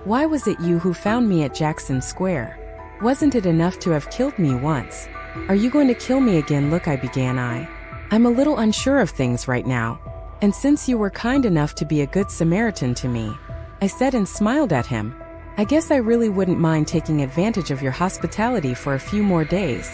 Why was it you who found me at Jackson Square? Wasn't it enough to have killed me once? Are you going to kill me again? Look, I'm a little unsure of things right now. And since you were kind enough to be a good Samaritan to me, I said and smiled at him, I guess I really wouldn't mind taking advantage of your hospitality for a few more days.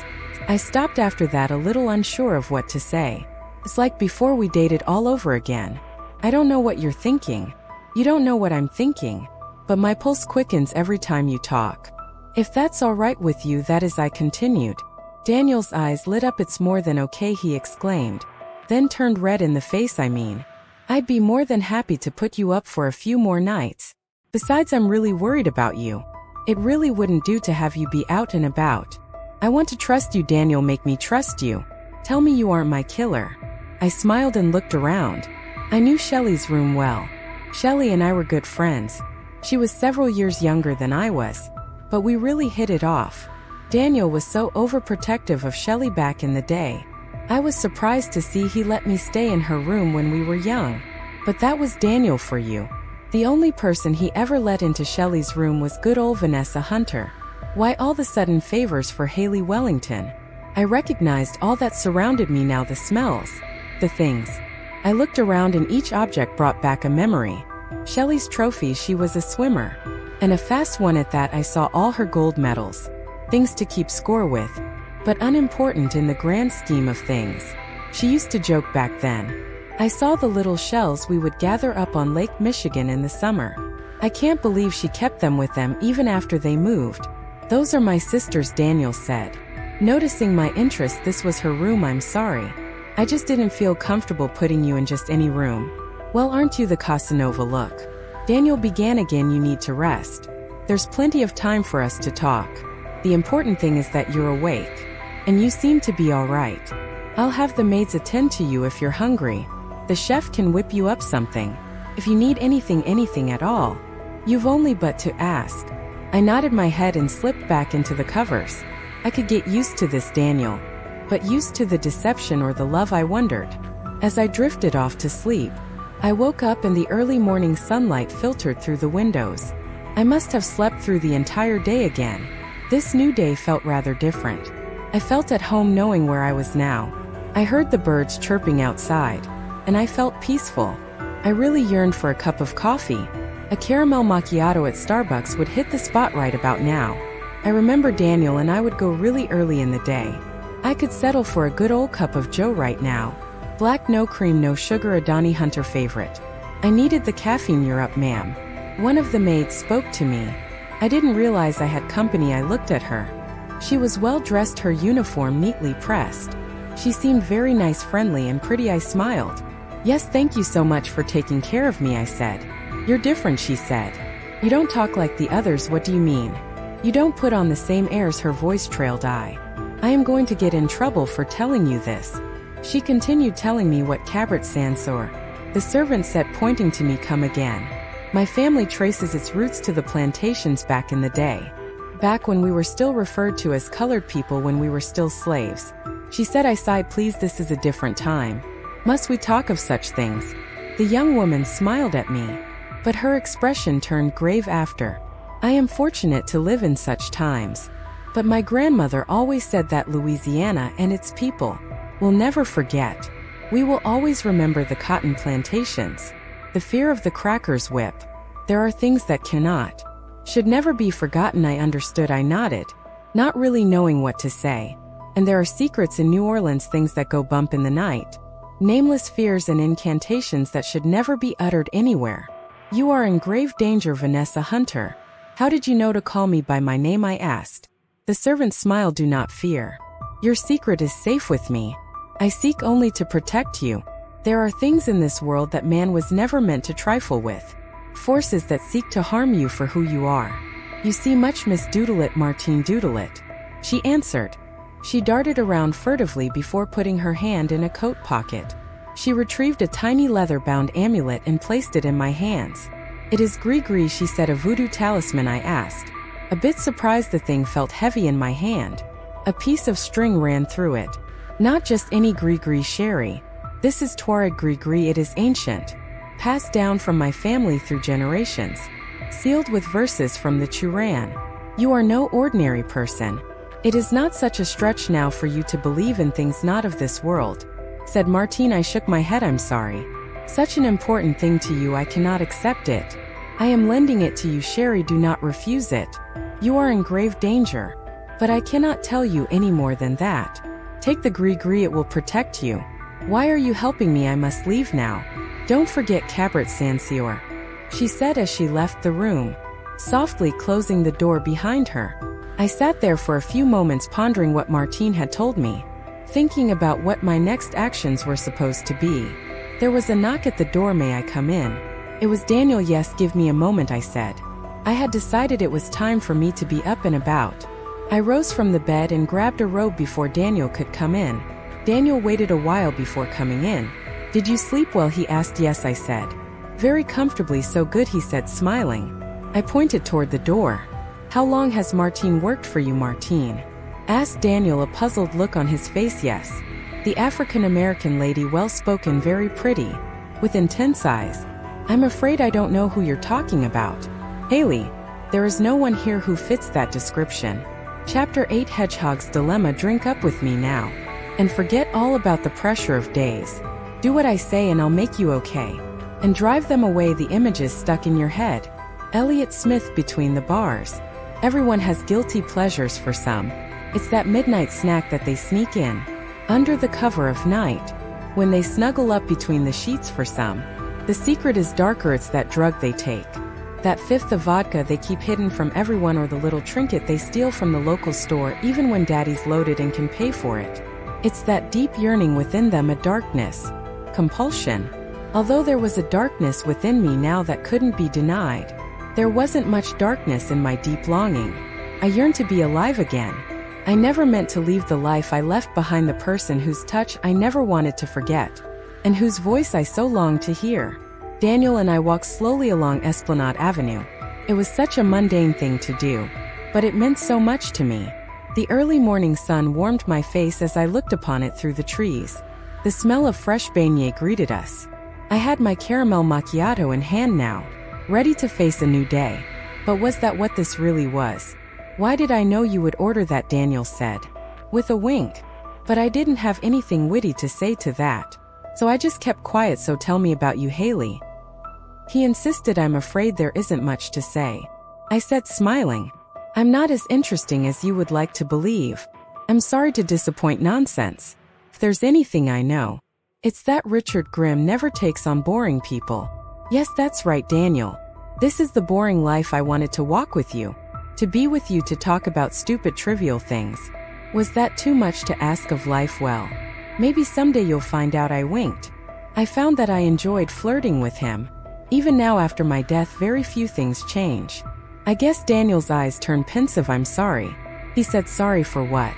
I stopped after that, a little unsure of what to say. It's like before we dated all over again. I don't know what you're thinking. You don't know what I'm thinking. But my pulse quickens every time you talk. If that's all right with you, that is, I continued. Daniel's eyes lit up. It's more than okay, he exclaimed. Then turned red in the face. I'd be more than happy to put you up for a few more nights. Besides, I'm really worried about you. It really wouldn't do to have you be out and about. I want to trust you, Daniel. Make me trust you. Tell me you aren't my killer. I smiled and looked around. I knew Shelley's room well. Shelley and I were good friends. She was several years younger than I was, but we really hit it off. Daniel was so overprotective of Shelley back in the day. I was surprised to see he let me stay in her room when we were young. But that was Daniel for you. The only person he ever let into Shelley's room was good old Vanessa Hunter. Why all the sudden favors for Haley Wellington? I recognized all that surrounded me now, the smells, the things. I looked around and each object brought back a memory. Shelley's trophy, she was a swimmer. And a fast one at that. I saw all her gold medals. Things to keep score with. But unimportant in the grand scheme of things. She used to joke back then. I saw the little shells we would gather up on Lake Michigan in the summer. I can't believe she kept them with them even after they moved. Those are my sister's, Daniel said. Noticing my interest, this was her room. I'm sorry. I just didn't feel comfortable putting you in just any room. Well, aren't you the Casanova? Look. Daniel began again, you need to rest. There's plenty of time for us to talk. The important thing is that you're awake. And you seem to be all right. I'll have the maids attend to you if you're hungry. The chef can whip you up something. If you need anything at all, you've only but to ask. I nodded my head and slipped back into the covers. I could get used to this, Daniel. But used to the deception or the love, I wondered. As I drifted off to sleep, I woke up and the early morning sunlight filtered through the windows. I must have slept through the entire day again. This new day felt rather different. I felt at home knowing where I was now. I heard the birds chirping outside, and I felt peaceful. I really yearned for a cup of coffee. A caramel macchiato at Starbucks would hit the spot right about now. I remember Daniel and I would go really early in the day. I could settle for a good old cup of Joe right now. Black, no cream, no sugar, a Donnie Hunter favorite. I needed the caffeine. You're up, ma'am. One of the maids spoke to me. I didn't realize I had company. I looked at her. She was well dressed, her uniform neatly pressed. She seemed very nice, friendly, and pretty. I smiled. Yes, thank you so much for taking care of me, I said. You're different, she said. You don't talk like the others. What do you mean? You don't put on the same airs. Her voice trailed. I am going to get in trouble for telling you this. She continued telling me what cabaret sansor. The servant said, pointing to me, come again. My family traces its roots to the plantations back in the day. Back when we were still referred to as colored people, when we were still slaves. She said. I sighed. Please, this is a different time. Must we talk of such things? The young woman smiled at me, but her expression turned grave after. I am fortunate to live in such times. But my grandmother always said that Louisiana and its people will never forget. We will always remember the cotton plantations, the fear of the crackers whip. There are things that should never be forgotten. I understood. I nodded, not really knowing what to say. And there are secrets in New Orleans, things that go bump in the night. Nameless fears and incantations that should never be uttered anywhere. You are in grave danger, Vanessa Hunter. How did you know to call me by my name? I asked. The servant smiled. Do not fear. Your secret is safe with me. I seek only to protect you. There are things in this world that man was never meant to trifle with. Forces that seek to harm you for who you are. You see much, Miss Doodle-it, Martine Doodle-it, she answered. She darted around furtively before putting her hand in a coat pocket. She retrieved a tiny leather-bound amulet and placed it in my hands. It is gris-gris, she said. A voodoo talisman, I asked. A bit surprised. The thing felt heavy in my hand. A piece of string ran through it. Not just any gris-gris, sherry. This is Tuareg gris-gris. It is ancient, passed down from my family through generations, sealed with verses from the Quran. You are no ordinary person. It is not such a stretch now for you to believe in things not of this world, said Martine. I shook my head. I'm sorry. Such an important thing to you, I cannot accept it. I am lending it to you, Sherry. Do not refuse it. You are in grave danger. But I cannot tell you any more than that. Take the gris-gris, it will protect you. Why are you helping me? I must leave now. Don't forget cabaret sansor, she said as she left the room, softly closing the door behind her. I sat there for a few moments pondering what Martine had told me, thinking about what my next actions were supposed to be. There was a knock at the door. May I come in? It was Daniel. Yes, give me a moment, I said. I had decided it was time for me to be up and about. I rose from the bed and grabbed a robe before Daniel could come in. Daniel waited a while before coming in. Did you sleep well? He asked. Yes, I said. Very comfortably. So good, he said, smiling. I pointed toward the door. How long has Martine worked for you? Martine asked Daniel, a puzzled look on his face. Yes. The African-American lady, well-spoken, very pretty, with intense eyes. I'm afraid I don't know who you're talking about. Haley, there is no one here who fits that description. Chapter 8 Hedgehog's Dilemma. Drink up with me now. And forget all about the pressure of days. Do what I say and I'll make you okay. And drive them away, the images stuck in your head. Elliott Smith. Between the bars. Everyone has guilty pleasures for some. It's that midnight snack that they sneak in. Under the cover of night. When they snuggle up between the sheets for some. The secret is darker, it's that drug they take. That fifth of vodka they keep hidden from everyone, or the little trinket they steal from the local store even when daddy's loaded and can pay for it. It's that deep yearning within them, a darkness. Compulsion. Although there was a darkness within me now that couldn't be denied. There wasn't much darkness in my deep longing. I yearned to be alive again. I never meant to leave the life I left behind, the person whose touch I never wanted to forget. And whose voice I so longed to hear. Daniel and I walked slowly along Esplanade Avenue. It was such a mundane thing to do. But it meant so much to me. The early morning sun warmed my face as I looked upon it through the trees. The smell of fresh beignet greeted us. I had my caramel macchiato in hand now, ready to face a new day. But was that what this really was? Why did I know you would order that? Daniel said, with a wink. But I didn't have anything witty to say to that. So I just kept quiet. So tell me about you, Haley. He insisted. I'm afraid there isn't much to say. I said, smiling. I'm not as interesting as you would like to believe. I'm sorry to disappoint. Nonsense. If there's anything I know, it's that Richard Grimm never takes on boring people. Yes, that's right, Daniel. This is the boring life I wanted to walk with you. To be with you, to talk about stupid trivial things. Was that too much to ask of life? Well, maybe someday you'll find out. I winked. I found that I enjoyed flirting with him. Even now after my death, very few things change. I guess. Daniel's eyes turned pensive. I'm sorry. He said. Sorry for what?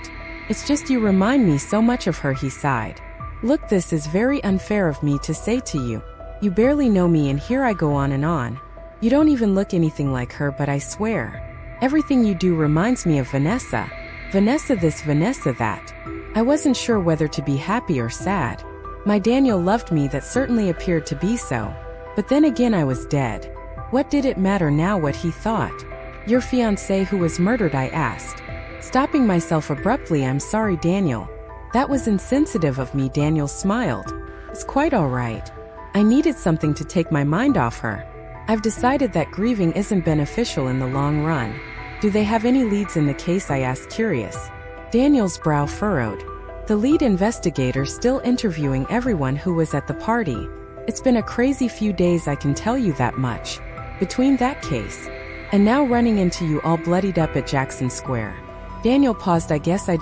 It's just you remind me so much of her. He sighed. Look, this is very unfair of me to say to you. You barely know me and here I go on and on. You don't even look anything like her, but I swear, everything you do reminds me of Vanessa. Vanessa this, Vanessa that. I wasn't sure whether to be happy or sad. My Daniel loved me, that certainly appeared to be so. But then again, I was dead. What did it matter now what he thought? Your fiancé who was murdered? I asked, stopping myself abruptly. I'm sorry, Daniel. That was insensitive of me. Daniel smiled. It's quite all right. I needed something to take my mind off her. I've decided that grieving isn't beneficial in the long run. Do they have any leads in the case? I asked, curious. Daniel's brow furrowed. The lead investigator still interviewing everyone who was at the party. It's been a crazy few days, I can tell you that much. Between that case and now running into you all bloodied up at Jackson Square. Daniel paused. I guess I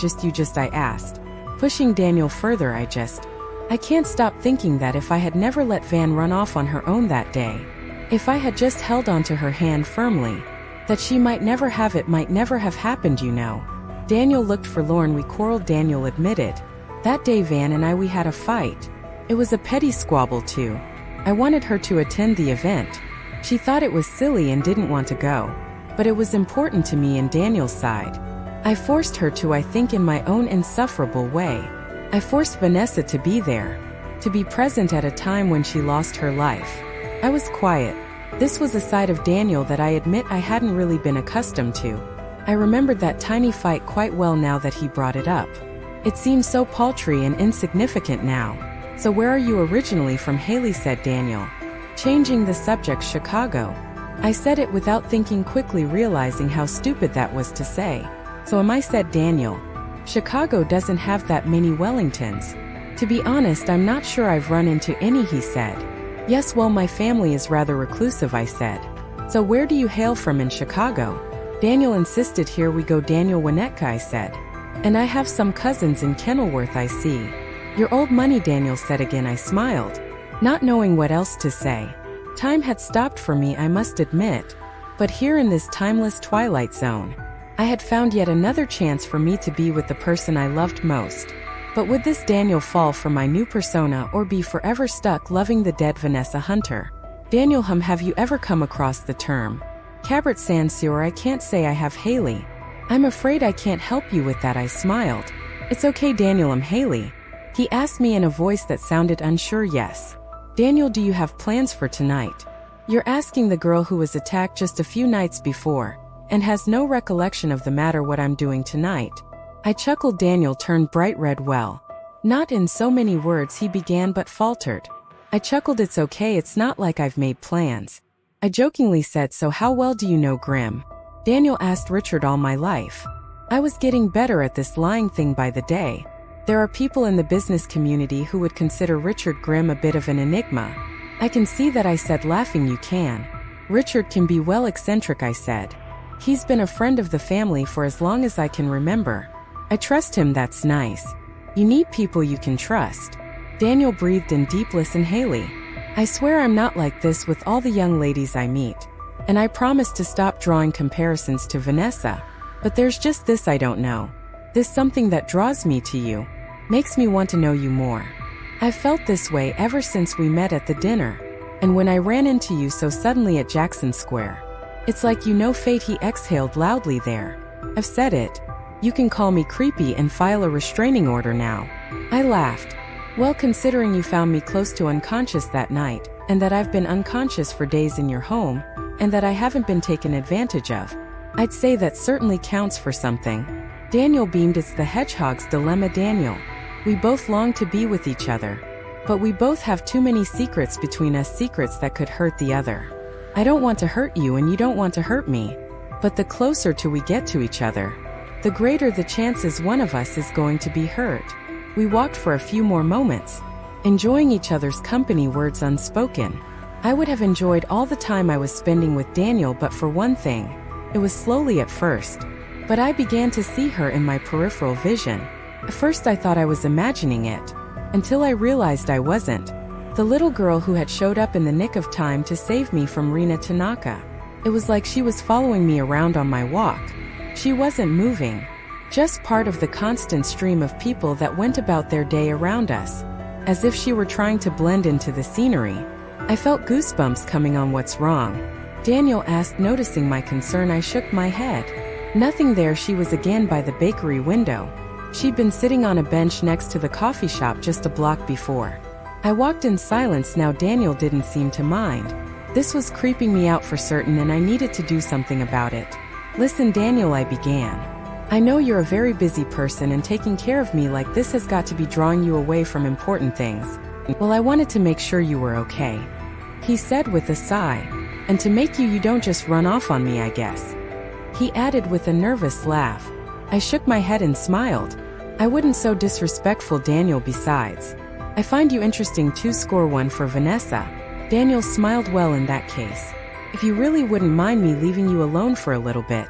asked, pushing Daniel further. I can't stop thinking that if I had never let Van run off on her own that day, if I had just held onto her hand firmly, that she might never have happened, you know. Daniel looked forlorn. We quarreled, Daniel admitted. That day Van and we had a fight. It was a petty squabble too. I wanted her to attend the event. She thought it was silly and didn't want to go. But it was important to me. And Daniel's side. I forced her to, I think, in my own insufferable way. I forced Vanessa to be there. To be present at a time when she lost her life. I was quiet. This was a side of Daniel that I admit I hadn't really been accustomed to. I remembered that tiny fight quite well now that he brought it up. It seemed so paltry and insignificant now. So where are you originally from? Haley said, Daniel, changing the subject. Chicago. I said it without thinking, quickly realizing how stupid that was to say. So am I? Said Daniel. Chicago doesn't have that many Wellingtons. To be honest, I'm not sure I've run into any, he said. Yes, well, my family is rather reclusive, I said. So where do you hail from in Chicago? Daniel insisted. Here we go, Daniel Winnetka, I said. And I have some cousins in Kenilworth, I see. Your old money, Daniel said again. I smiled, not knowing what else to say. Time had stopped for me, I must admit. But here in this timeless twilight zone, I had found yet another chance for me to be with the person I loved most. But would this Daniel fall for my new persona or be forever stuck loving the dead Vanessa Hunter? Daniel, have you ever come across the term cabaret censure? I can't say I have, Haley. I'm afraid I can't help you with that. I smiled. It's okay, Daniel. Haley. He asked me in a voice that sounded unsure. Yes. Daniel, do you have plans for tonight? You're asking the girl who was attacked just a few nights before, and has no recollection of the matter what I'm doing tonight. I chuckled. Daniel turned bright red. Well, not in so many words he began but faltered. I chuckled. It's okay, it's not like I've made plans. I jokingly said, so how well do you know Grimm? Daniel asked. Richard all my life. I was getting better at this lying thing by the day. There are people in the business community who would consider Richard Grimm a bit of an enigma. I can see that, I said, laughing. You can. Richard can be well eccentric, I said. He's been a friend of the family for as long as I can remember. I trust him. That's nice. You need people you can trust. Daniel breathed in deep. Listen, Haley. I swear I'm not like this with all the young ladies I meet. And I promise to stop drawing comparisons to Vanessa. But there's just this I don't know. This something that draws me to you. Makes me want to know you more. I've felt this way ever since we met at the dinner. And when I ran into you so suddenly at Jackson Square. It's like you know fate. He exhaled loudly. There. I've said it. You can call me creepy and file a restraining order now. I laughed. Well, considering you found me close to unconscious that night, and that I've been unconscious for days in your home, and that I haven't been taken advantage of, I'd say that certainly counts for something. Daniel beamed. It's the hedgehog's dilemma, Daniel. We both long to be with each other. But we both have too many secrets between us, secrets that could hurt the other. I don't want to hurt you and you don't want to hurt me. But the closer to we get to each other, the greater the chances one of us is going to be hurt. We walked for a few more moments, enjoying each other's company, words unspoken. I would have enjoyed all the time I was spending with Daniel but for one thing. It was slowly at first. But I began to see her in my peripheral vision. At first I thought I was imagining it, until I realized I wasn't. The little girl who had showed up in the nick of time to save me from Rina Tanaka. It was like she was following me around on my walk. She wasn't moving, just part of the constant stream of people that went about their day around us, as if she were trying to blend into the scenery. I felt goosebumps coming on. What's wrong? Daniel asked, noticing my concern. I shook my head. Nothing there. She was again by the bakery window. She'd been sitting on a bench next to the coffee shop just a block before. I walked in silence. Now Daniel didn't seem to mind. This was creeping me out for certain, and I needed to do something about it. Listen, Daniel, I began. I know you're a very busy person, and taking care of me like this has got to be drawing you away from important things. Well, I wanted to make sure you were okay, he said with a sigh. And to make you don't just run off on me, I guess, he added with a nervous laugh. I shook my head and smiled. I wouldn't. So disrespectful, Daniel. Besides, I find you interesting too. Score one for Vanessa. Daniel smiled. Well, in that case, if you really wouldn't mind me leaving you alone for a little bit,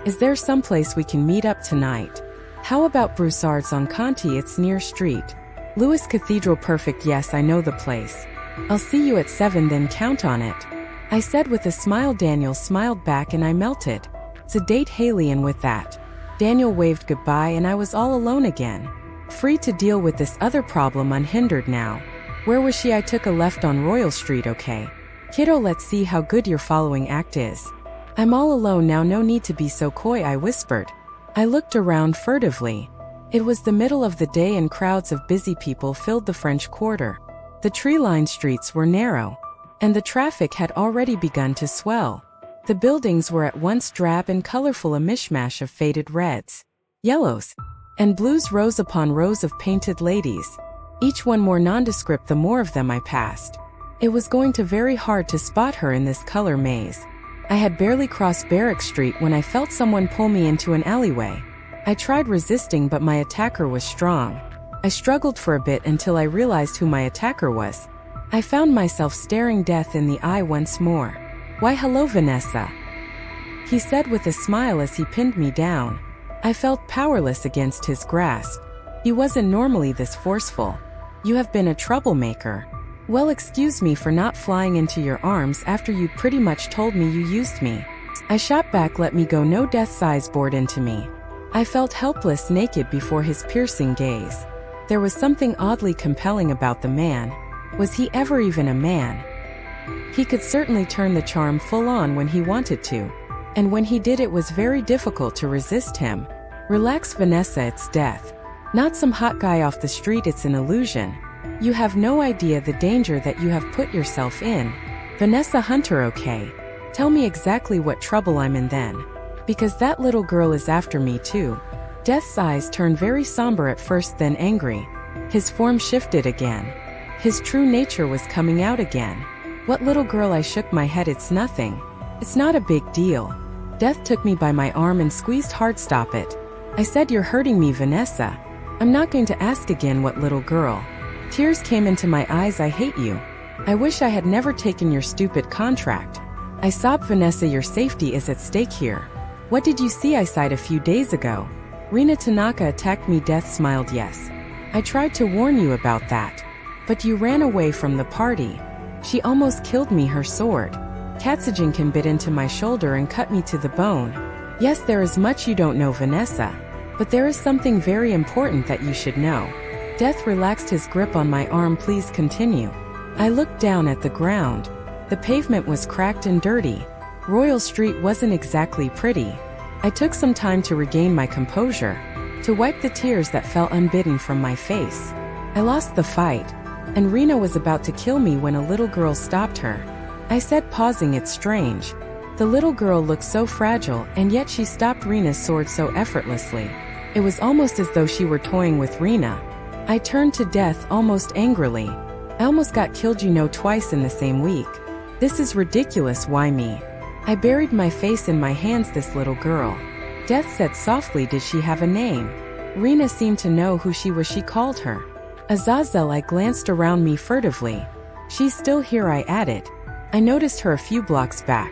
is there someplace we can meet up tonight? How about Broussard's on Conti? It's near Street Louis Cathedral. Perfect. Yes, I know the place. I'll see you at 7 then. Count on it, I said with a smile. Daniel smiled back and I melted. It's a date, Haley. And with that, Daniel waved goodbye and I was all alone again, free to deal with this other problem unhindered now. Where was she? I took a left on Royal Street. Okay, kiddo, let's see how good your following act is. I'm all alone now, no need to be so coy, I whispered. I looked around furtively. It was the middle of the day and crowds of busy people filled the French Quarter. The tree-lined streets were narrow, and the traffic had already begun to swell. The buildings were at once drab and colorful, a mishmash of faded reds, yellows, and blues. Rows upon rows of painted ladies, each one more nondescript the more of them I passed. It was going to very hard to spot her in this color maze. I had barely crossed Barrack Street when I felt someone pull me into an alleyway. I tried resisting, but my attacker was strong. I struggled for a bit until I realized who my attacker was. I found myself staring death in the eye once more. Why, hello, Vanessa, he said with a smile as he pinned me down. I felt powerless against his grasp. He wasn't normally this forceful. You have been a troublemaker. Well, excuse me for not flying into your arms after you pretty much told me you used me. I shot back. Let me go. No, death's eyes bored into me. I felt helpless, naked before his piercing gaze. There was something oddly compelling about the man. Was he ever even a man? He could certainly turn the charm full on when he wanted to. And when he did, it was very difficult to resist him. Relax, Vanessa, it's death. Not some hot guy off the street. It's an illusion. You have no idea the danger that you have put yourself in. Vanessa Hunter, okay. Tell me exactly what trouble I'm in then. Because that little girl is after me too. Death's eyes turned very somber at first, then angry. His form shifted again. His true nature was coming out again. What little girl? I shook my head. It's nothing. It's not a big deal. Death took me by my arm and squeezed hard. Stop it. I said, you're hurting me, Vanessa. I'm not going to ask again. What little girl? Tears came into my eyes. I hate you. I wish I had never taken your stupid contract. I sobbed. Vanessa, your safety is at stake here. What did you see? I sighed. A few days ago, Rina Tanaka attacked me. Death smiled. Yes. I tried to warn you about that. But you ran away from the party. She almost killed me. Her sword, Katsujinkan, bit into my shoulder and cut me to the bone. Yes, there is much you don't know, Vanessa. But there is something very important that you should know. Death relaxed his grip on my arm. Please continue. I looked down at the ground. The pavement was cracked and dirty. Royal Street wasn't exactly pretty. I took some time to regain my composure, to wipe the tears that fell unbidden from my face. I lost the fight, and Rina was about to kill me when a little girl stopped her. I said, pausing. It's strange. The little girl looked so fragile, and yet she stopped Rina's sword so effortlessly. It was almost as though she were toying with Rina. I turned to Death almost angrily. I almost got killed, you know, twice in the same week. This is ridiculous. Why me? I buried my face in my hands. This little girl. Death said softly, did she have a name? Rina seemed to know who she was. She called her Azazel. I glanced around me furtively. She's still here, I added. I noticed her a few blocks back.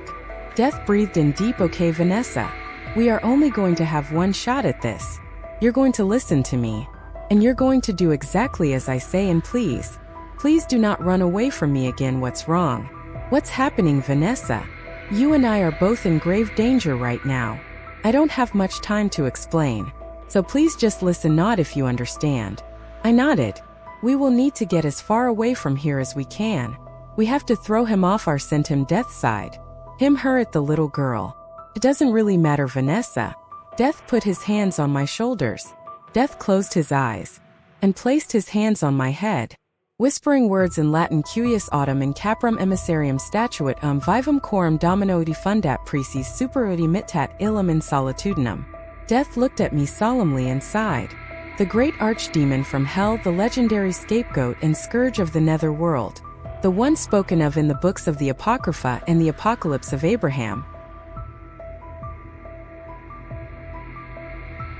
Death breathed in deep. Okay, Vanessa. We are only going to have one shot at this. You're going to listen to me. And you're going to do exactly as I say, and please do not run away from me again. What's wrong? What's happening, Vanessa? You and I are both in grave danger right now. I don't have much time to explain. So please just listen. Nod if you understand. I nodded. We will need to get as far away from here as we can. We have to throw him off our scent. Him, Death sighed. Him, her, at the little girl. It doesn't really matter, Vanessa. Death put his hands on my shoulders. Death closed his eyes and placed his hands on my head, whispering words in Latin. Cuius autem in caprum emissarium statuit vivum coram dominoidi fundat preces superudi mittat illum in solitudinum. Death looked at me solemnly and sighed. The great archdemon from hell, the legendary scapegoat and scourge of the nether world, the one spoken of in the books of the Apocrypha and the Apocalypse of Abraham,